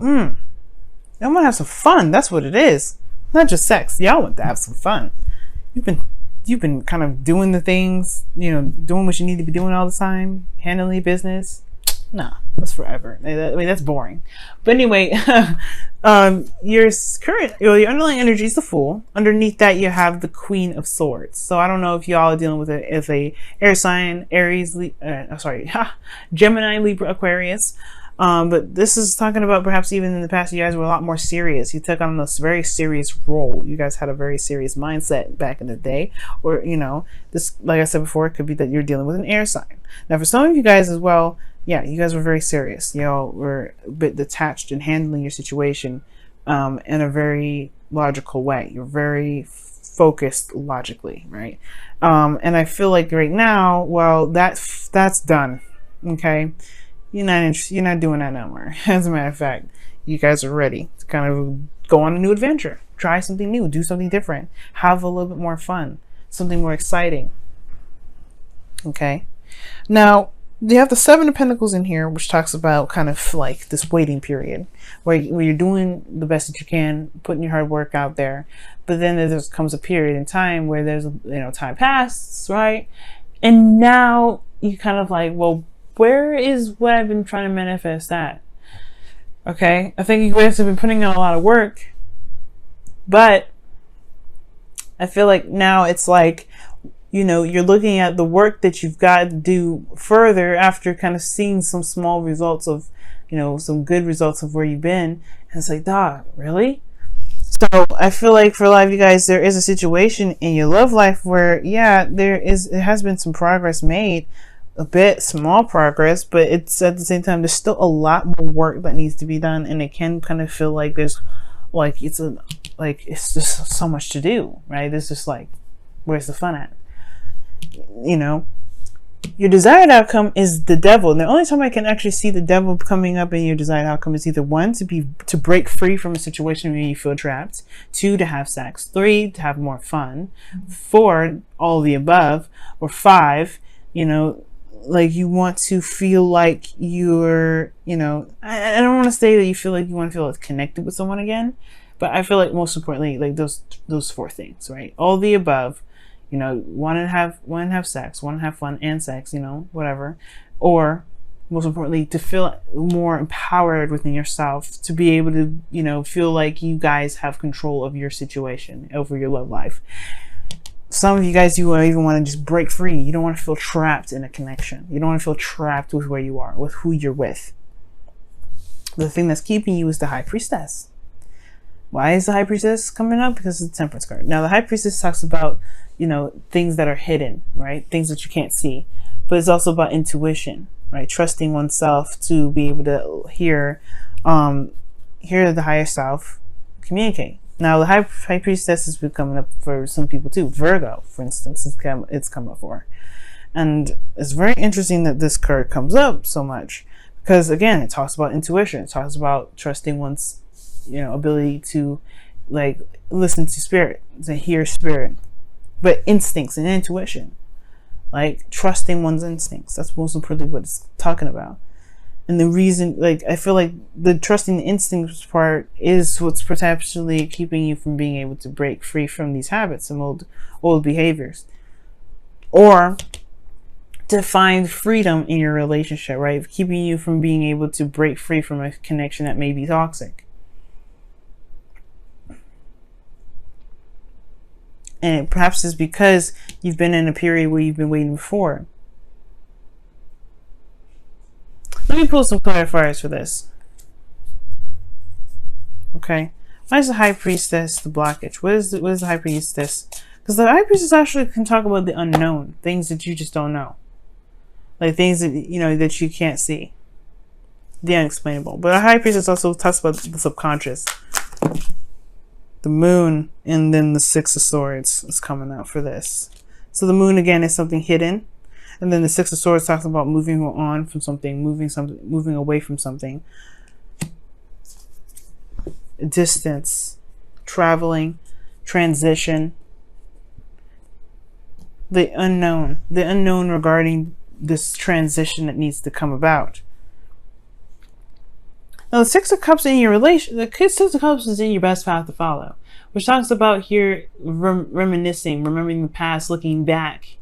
Y'all want to have some fun. That's what it is. Not just sex. Y'all want to have some fun. You've been kind of doing the things, doing what you need to be doing all the time, handling business. Nah, that's forever. I mean, that's boring. But anyway, your underlying energy is the Fool. Underneath that, you have the Queen of Swords. So I don't know if y'all are dealing with it as a air sign, Gemini, Libra, Aquarius. But this is talking about perhaps even in the past, you guys were a lot more serious. You took on this very serious role. You guys had a very serious mindset back in the day. Or, this, like I said before, it could be that you're dealing with an air sign. Now, for some of you guys as well, yeah, you guys were very serious. Y'all were a bit detached in handling your situation in a very logical way. You're very focused logically, right? And I feel like right now, well, that's done. Okay. You're not doing that no more. As a matter of fact, you guys are ready to kind of go on a new adventure, try something new, do something different, have a little bit more fun, something more exciting. Okay. Now, you have the Seven of Pentacles in here, which talks about kind of like this waiting period where you're doing the best that you can, putting your hard work out there. But then there comes a period in time where there's, time passes, right? And now you kind of like, well, where is what I've been trying to manifest at? Okay. I think you guys have been putting in a lot of work, but I feel like now it's like, you're looking at the work that you've got to do further after kind of seeing some small results of, some good results of where you've been. And it's like, dog, really? So I feel like for a lot of you guys, there is a situation in your love life where, yeah, it has been some progress made, a bit small progress, but it's at the same time, there's still a lot more work that needs to be done. And it can kind of feel like it's just so much to do, right? It's just like, where's the fun at? Your desired outcome is the Devil. And the only time I can actually see the Devil coming up in your desired outcome is either 1, to break free from a situation where you feel trapped, 2, to have sex, 3, to have more fun, 4, all of the above, or 5, like you want to feel like you're, I don't want to say that you feel like you want to feel connected with someone again, but I feel like most importantly, like those 4 things, right? All the above. Want to have sex, want to have fun and sex, whatever. Or most importantly, to feel more empowered within yourself, to be able to, feel like you guys have control of your situation, over your love life. Some of you guys, you even want to just break free. You don't want to feel trapped in a connection. You don't want to feel trapped with where you are, with who you're with. The thing that's keeping you is the High Priestess. Why is the High Priestess coming up? Because it's the Temperance card. Now, the High Priestess talks about, things that are hidden, right? Things that you can't see. But it's also about intuition, right? Trusting oneself to be able to hear the higher self communicate. Now, the High Priestess has been coming up for some people too. Virgo, for instance, it's come up for. And it's very interesting that this card comes up so much because, again, it talks about intuition. It talks about trusting one's ability to listen to spirit, to hear spirit, but instincts and intuition, like trusting one's instincts. That's most importantly what it's talking about. And the reason, I feel like the trusting the instincts part is what's potentially keeping you from being able to break free from these habits and old behaviors, or to find freedom in your relationship, right? Keeping you from being able to break free from a connection that may be toxic. And perhaps it's because you've been in a period where you've been waiting for. Let me pull some clarifiers for this. Okay. Why is the High Priestess the blockage? What is the High Priestess? Because the High Priestess actually can talk about the unknown. Things that you just don't know. Like things that, that you can't see. The unexplainable. But the High Priestess also talks about the subconscious. The Moon, and then the Six of Swords is coming out for this. So the Moon, again, is something hidden. And then the Six of Swords talks about moving on from something, moving away from something. Distance, traveling, transition. The unknown regarding this transition that needs to come about. Now, the Six of Cups in your relation, the Six of Cups is in your best path to follow, which talks about here reminiscing, remembering the past, looking back,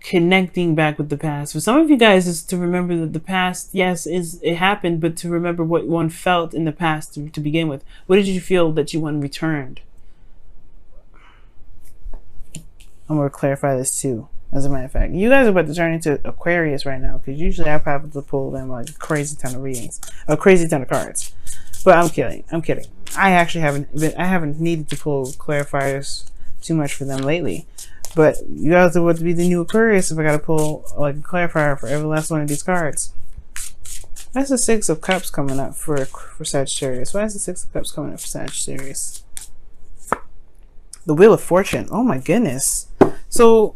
connecting back with the past. For some of you guys, is to remember that the past, yes, it happened, but to remember what one felt in the past to begin with. What did you feel that you want returned? I'm going to clarify this too. As a matter of fact, you guys are about to turn into Aquarius right now, because usually I probably have to pull them like a crazy ton of readings, a crazy ton of cards. But I'm kidding. I'm kidding. I actually haven't needed to pull clarifiers too much for them lately. But you guys are about to be the new Aquarius if I gotta pull like a clarifier for every last one of these cards. That's the Six of Cups coming up for Sagittarius. Why is the Six of Cups coming up for Sagittarius? The Wheel of Fortune. Oh my goodness. So,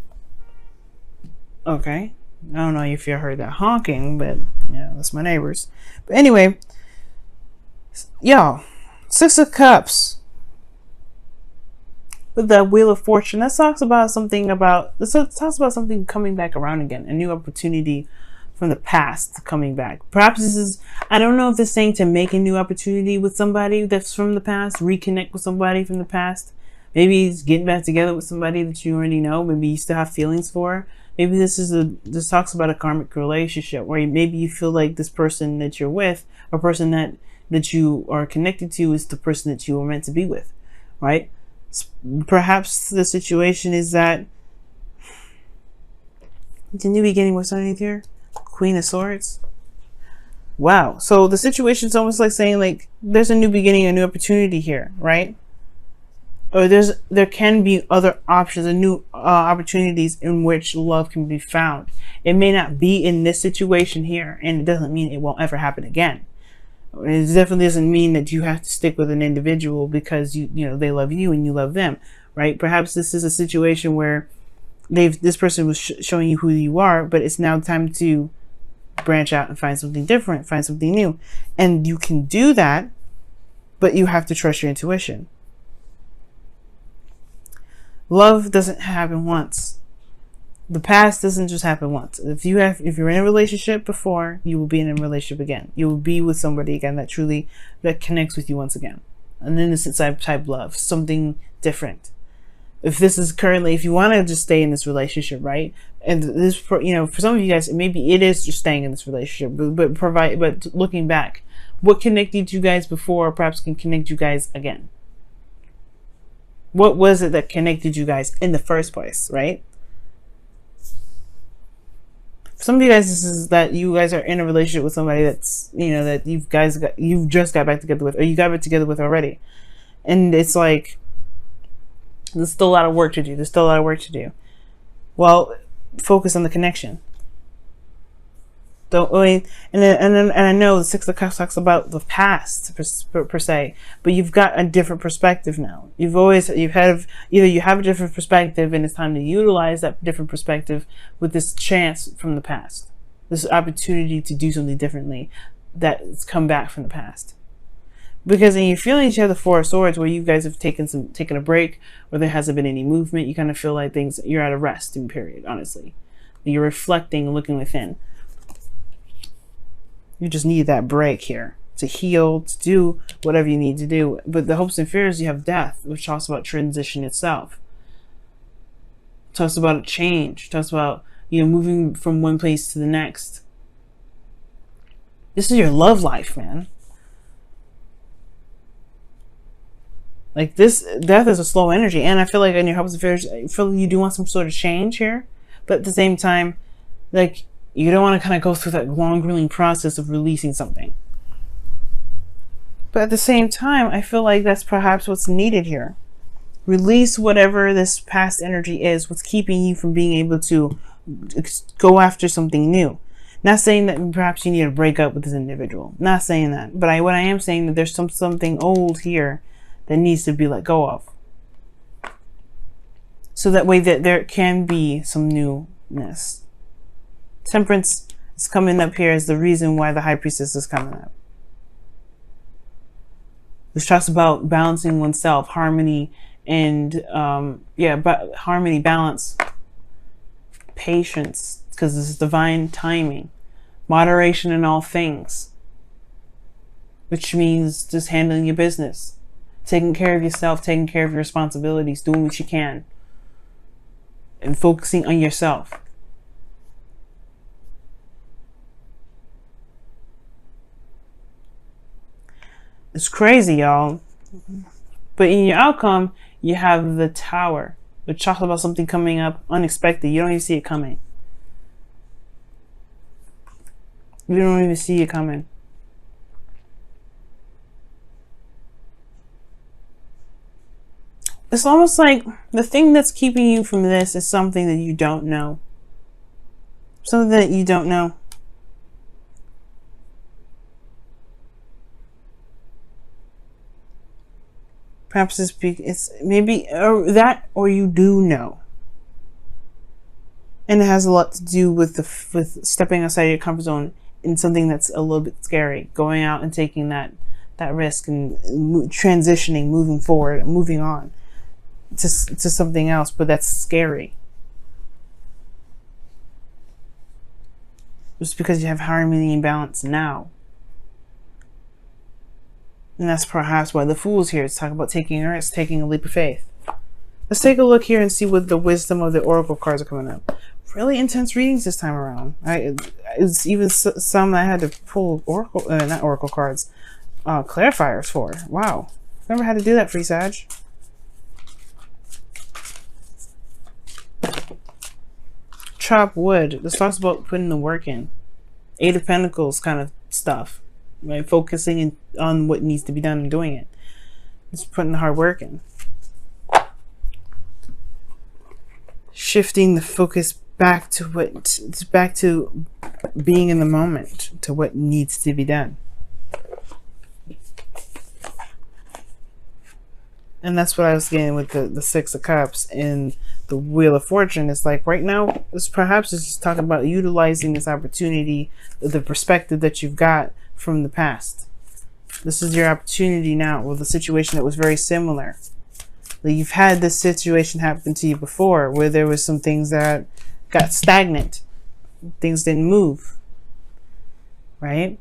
okay. I don't know if you heard that honking, but yeah, that's my neighbors. But anyway, y'all, Six of Cups with the Wheel of Fortune. That talks about something coming back around again, a new opportunity from the past coming back. Perhaps this is, I don't know if this is saying to make a new opportunity with somebody that's from the past, reconnect with somebody from the past. Maybe it's getting back together with somebody that you already know, maybe you still have feelings for. Maybe this talks about a karmic relationship where maybe you feel like this person that you're with, or person that you are connected to, is the person that you were meant to be with, right? Perhaps the situation is that it's a new beginning. What's underneath here? Queen of Swords. Wow. So the situation is almost like saying like there's a new beginning, a new opportunity here, right? Or there can be other options and new opportunities in which love can be found. It may not be in this situation here, and it doesn't mean it won't ever happen again. It definitely doesn't mean that you have to stick with an individual because you know they love you and you love them, right? Perhaps this is a situation where this person was showing you who you are, but it's now time to branch out and find something different, find something new, and you can do that, but you have to trust your intuition. Love doesn't happen once. The past doesn't just happen once. If you're in a relationship before, you will be in a relationship again. You will be with somebody again that connects with you once again. An innocent type love, something different. If you want to just stay in this relationship, right? And this, for some of you guys, maybe it is just staying in this relationship, but looking back, what connected you guys before perhaps can connect you guys again. What was it that connected you guys in the first place, right? For some of you guys, this is that you guys are in a relationship with somebody that's, that you've just got back together with, or you got back together with already. And it's like, there's still a lot of work to do. Well, focus on the connection. And I know the Six of Cups talks about the past per se, but you've got a different perspective now. You have a different perspective, and it's time to utilize that different perspective with this chance from the past, this opportunity to do something differently that's come back from the past. Because when you're feeling you have the Four of Swords, where you guys have taken a break, or there hasn't been any movement, you kind of feel like you're at a resting period. Honestly, you're reflecting and looking within. You just need that break here to heal, to do whatever you need to do. But the hopes and fears, you have death, which talks about transition itself. It talks about a change. It talks about, moving from one place to the next. This is your love life, man. Like this, death is a slow energy. And I feel like in your hopes and fears, I feel like you do want some sort of change here. But at the same time, like, you don't want to kind of go through that long, grueling process of releasing something. But at the same time, I feel like that's perhaps what's needed here. Release whatever this past energy is, what's keeping you from being able to go after something new. Not saying that perhaps you need to break up with this individual. Not saying that. But what I am saying that there's something old here that needs to be let go of. So that way that there can be some newness. Temperance is coming up here as the reason why the High Priestess is coming up. This talks about balancing oneself, harmony, and harmony, balance, patience, because this is divine timing, moderation in all things. which means just handling your business, taking care of yourself, taking care of your responsibilities, doing what you can, and focusing on yourself. It's crazy, y'all. But in your outcome, you have the Tower, which talks about something coming up unexpected. You don't even see it coming. You don't even see it coming. It's almost like the thing that's keeping you from this is something that you don't know. Something that you don't know. Perhaps it's maybe that, or you do know. And it has a lot to do with with stepping outside your comfort zone in something that's a little bit scary. Going out and taking that risk and transitioning, moving forward, moving on to something else, but that's scary. Just because you have harmony and balance now. And that's perhaps why the Fool's here to talk about taking a risk, taking a leap of faith. Let's take a look here and see what the wisdom of the Oracle cards are coming up. Really intense readings this time around. It's even some I had to pull Oracle, not Oracle cards, clarifiers for. Wow. Never had to do that, Free Sag. Chop wood. This talks about putting the work in. Eight of Pentacles kind of stuff. Right? Focusing on what needs to be done and doing it. Just putting the hard work in. Shifting the focus back to being in the moment, to what needs to be done. And that's what I was getting with the Six of Cups and the Wheel of Fortune. It's like right now, perhaps it's just talking about utilizing this opportunity, the perspective that you've got from the past. This is your opportunity now with a situation that was very similar. Like you've had this situation happen to you before where there was some things that got stagnant. Things didn't move. Right?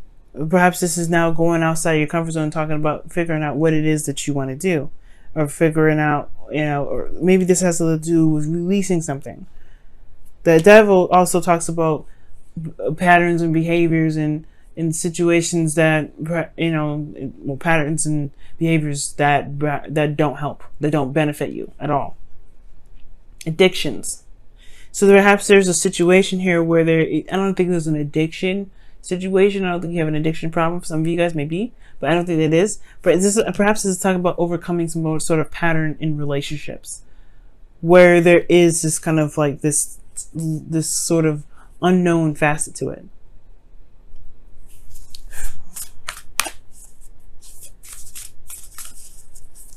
Perhaps this is now going outside your comfort zone, talking about figuring out what it is that you want to do. Or figuring out, or maybe this has to do with releasing something. The Devil also talks about patterns and behaviors and in situations that, patterns and behaviors that don't help, that don't benefit you at all. Addictions. So perhaps there's a situation here where I don't think there's an addiction situation. I don't think you have an addiction problem. Some of you guys may be, but I don't think it is. But perhaps this is talking about overcoming some sort of pattern in relationships where there is this kind of like this sort of unknown facet to it.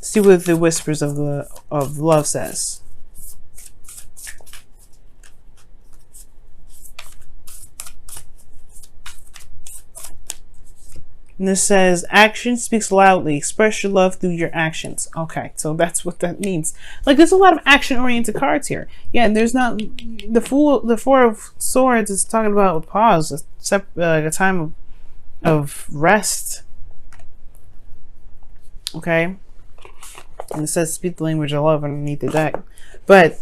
See what the Whispers of Love says. And this says, action speaks loudly. Express your love through your actions. Okay, so that's what that means. Like, there's a lot of action-oriented cards here. Yeah, and there's not... The Four of Swords is talking about a pause, a time of rest. Okay? And it says, speak the language of love underneath the deck. But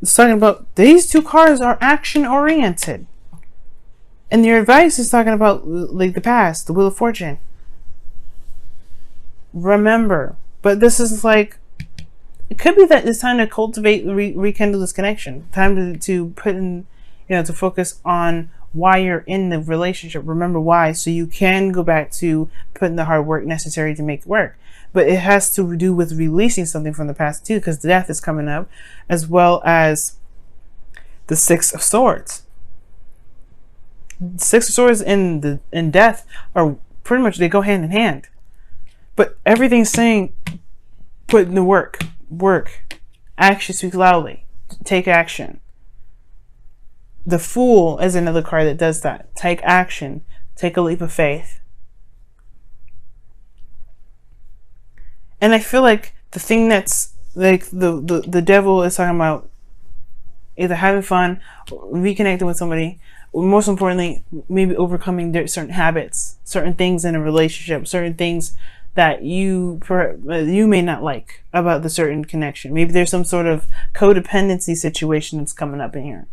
it's talking about... These two cards are action-oriented. And your advice is talking about like the past, the Wheel of Fortune. Remember, but this is like, it could be that it's time to cultivate, rekindle this connection. Time to put in, to focus on why you're in the relationship. Remember why, so you can go back to putting the hard work necessary to make it work. But it has to do with releasing something from the past too, because death is coming up, as well as the Six of Swords. Six of Swords and death are pretty much, they go hand in hand. But everything's saying put in the work. Action speaks loudly. Take action. The Fool is another card that does that. Take action. Take a leap of faith. And I feel like the thing that's like the Devil is talking about either having fun, reconnecting with somebody, most importantly, maybe overcoming certain habits, certain things in a relationship, certain things that you may not like about the certain connection. Maybe there's some sort of codependency situation that's coming up in here.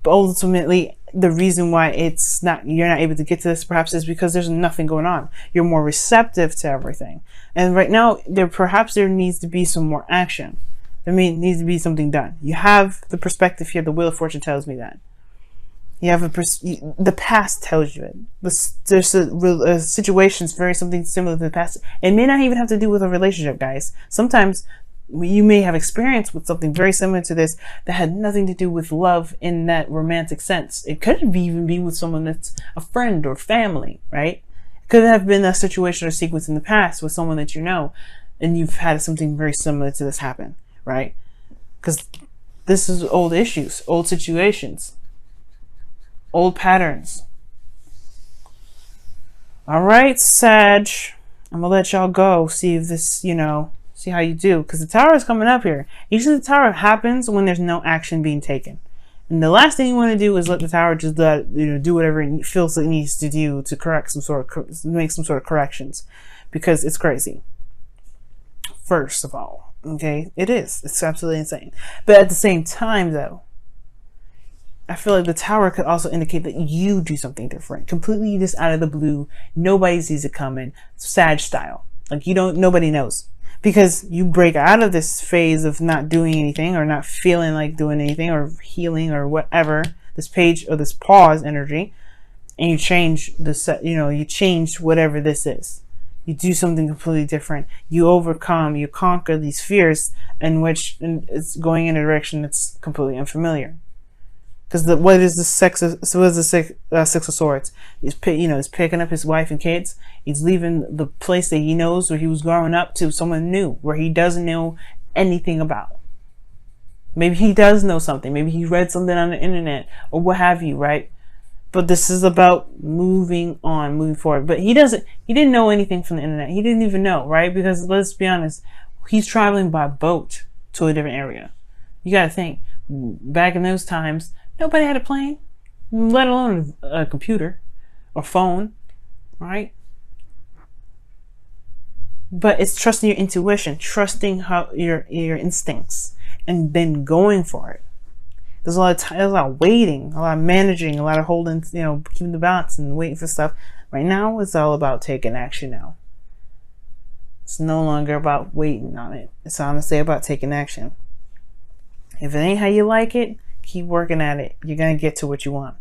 But ultimately, the reason why you're not able to get to this perhaps is because there's nothing going on. You're more receptive to everything. And right now, there needs to be some more action. There needs to be something done. You have the perspective here. The Wheel of Fortune tells me that. You have the past tells you it. There's a situation something similar to the past. It may not even have to do with a relationship, guys. Sometimes you may have experience with something very similar to this that had nothing to do with love in that romantic sense. It could even be with someone that's a friend or family, right? It could have been a situation or sequence in the past with someone that you know, and you've had something very similar to this happen, right? Because this is old issues, old situations, old patterns. All right, Sag, I'm gonna let y'all go. See if this, see how you do. Because the Tower is coming up here. Usually the Tower happens when there's no action being taken. And the last thing you want to do is let the Tower just do whatever it feels it needs to do to make some sort of corrections. Because it's crazy. First of all, okay? It is. It's absolutely insane. But at the same time, though, I feel like the Tower could also indicate that you do something different, completely just out of the blue. Nobody sees it coming, Sag style. Like nobody knows, because you break out of this phase of not doing anything or not feeling like doing anything or healing or whatever, this page or this pause energy, and you change you change whatever this is. You do something completely different. You overcome, you conquer these fears in which it's going in a direction that's completely unfamiliar. Because what is the Six of Swords? He's picking up his wife and kids. He's leaving the place that he knows where he was growing up to someone new, where he doesn't know anything about. Maybe he does know something. Maybe he read something on the internet or what have you, right? But this is about moving on, moving forward. But he didn't know anything from the internet. He didn't even know, right? Because let's be honest, he's traveling by boat to a different area. You got to think, back in those times, nobody had a plane, let alone a computer or phone, right? But it's trusting your intuition, trusting your instincts, and then going for it. There's a lot of waiting, a lot of managing, a lot of holding, keeping the balance and waiting for stuff. Right now, it's all about taking action now. It's no longer about waiting on it. It's honestly about taking action. If it ain't how you like it, keep working at it. You're going to get to what you want.